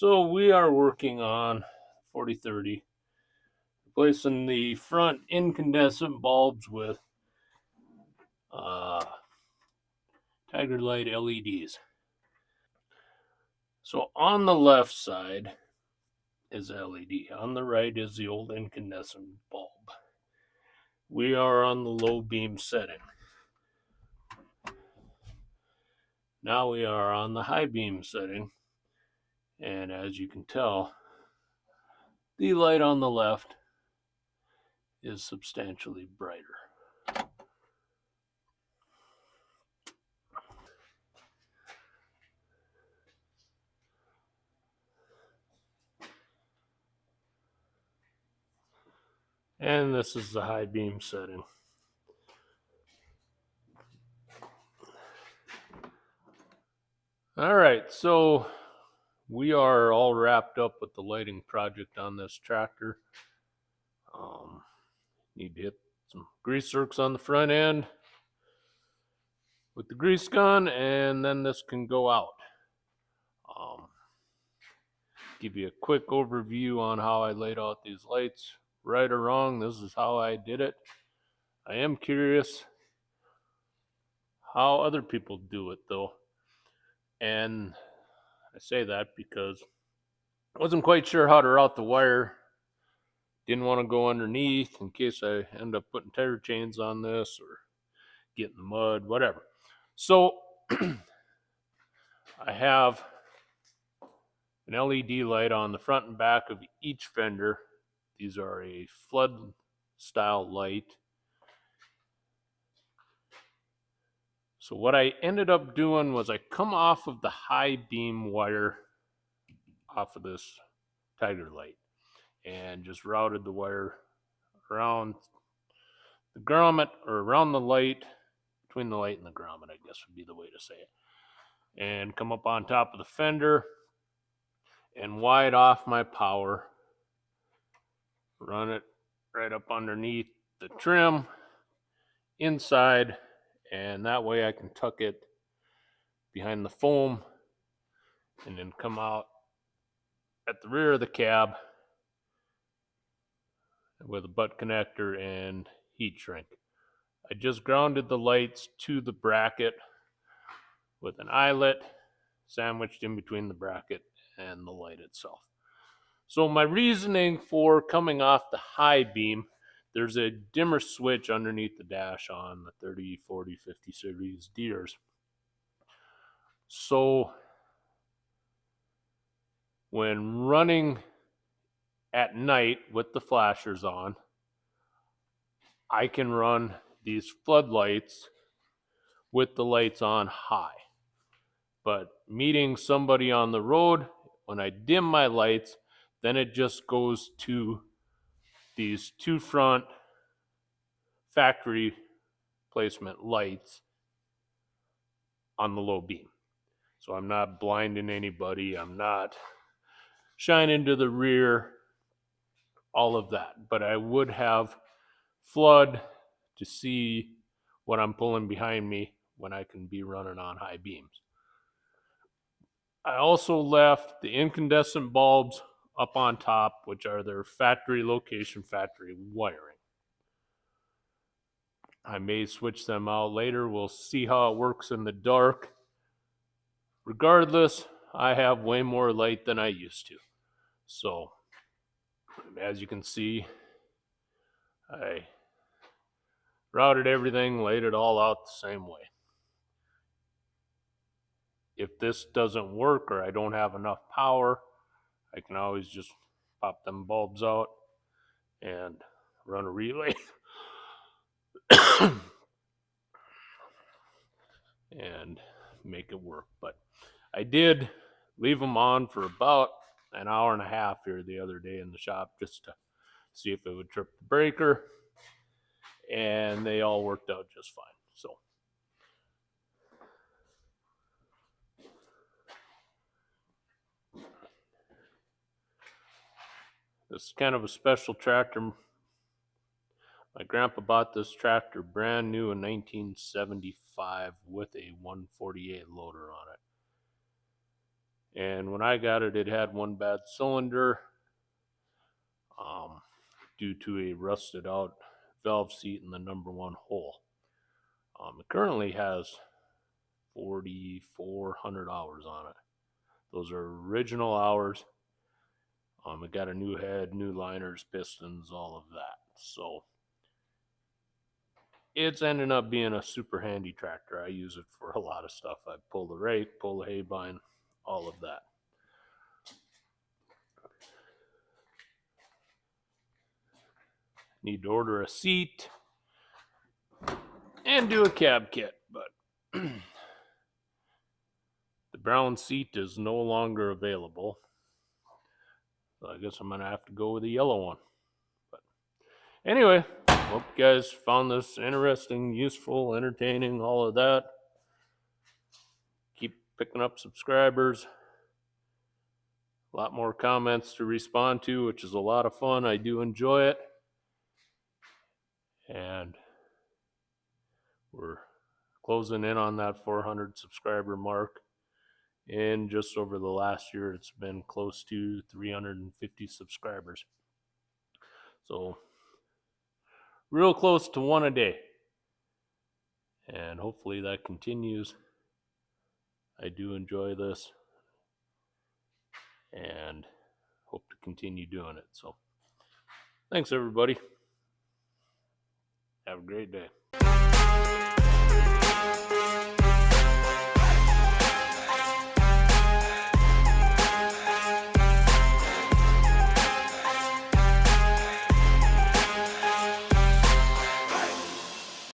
So we are working on 4030, replacing the front incandescent bulbs with uh, Tiger Light LEDs. So on the left side is LED. On the right is the old incandescent bulb. We are on the low beam setting. Now we are on the high beam setting. And as you can tell, the light on the left is substantially brighter. And this is the high beam setting. All right, so we are all wrapped up with the lighting project on this tractor. Need to hit some grease zerks on the front end with the grease gun, and then this can go out. Give you a quick overview on how I laid out these lights. Right or wrong, this is how I did it. I am curious how other people do it, though. And I say that because I wasn't quite sure how to route the wire. Didn't want to go underneath in case I end up putting tire chains on this or get in the mud, whatever. So I have an LED light on the front and back of each fender. These are a flood style light. So what I ended up doing was I come off of the high beam wire off of this Tiger light and just routed the wire around the grommet, or around the light, between the light and the grommet, I guess would be the way to say it, and come up on top of the fender and wide off my power, run it right up underneath the trim inside, and that way I can tuck it behind the foam and then come out at the rear of the cab with a butt connector and heat shrink. I just grounded the lights to the bracket with an eyelet sandwiched in between the bracket and the light itself. So my reasoning for coming off the high beam, there's a dimmer switch underneath the dash on the 30, 40, 50 series Deeres. So when running at night with the flashers on, I can run these floodlights with the lights on high. But meeting somebody on the road, when I dim my lights, then it just goes to these two front factory placement lights on the low beam. So I'm not blinding anybody. I'm not shining to the rear, all of that. But I would have flood to see what I'm pulling behind me when I can be running on high beams. I also left the incandescent bulbs up on top, which are their factory location, factory wiring. I may switch them out later. We'll see how it works in the dark. Regardless, I have way more light than I used to. So, as you can see, I routed everything, laid it all out the same way. If this doesn't work or I don't have enough power, I can always just pop them bulbs out and run a relay and make it work. But I did leave them on for about an hour and a half here the other day in the shop just to see if it would trip the breaker, and they all worked out just fine. So this is kind of a special tractor. My grandpa bought this tractor brand new in 1975 with a 148 loader on And when I got it, it had one bad cylinder due to a rusted out valve seat in the number one hole. It currently has 4,400 hours on it. Those are original hours. It got a new head, new liners, pistons, all of that. So it's ending up being a super handy tractor. I use it for a lot of stuff. I pull the rake, pull the hay bine, all of that. Need to order a seat and do a cab kit, but the brown seat is no longer available. So I guess I'm going to have to go with the yellow one. But anyway, hope you guys found this interesting, useful, entertaining, all of that. Keep picking up subscribers. A lot more comments to respond to, which is a lot of fun. I do enjoy it. And we're closing in on that 400 subscriber mark. And just over the last year, it's been close to 350 subscribers. So, real close to one a day. And hopefully that continues. I do enjoy this and hope to continue doing it. So, thanks everybody. Have a great day.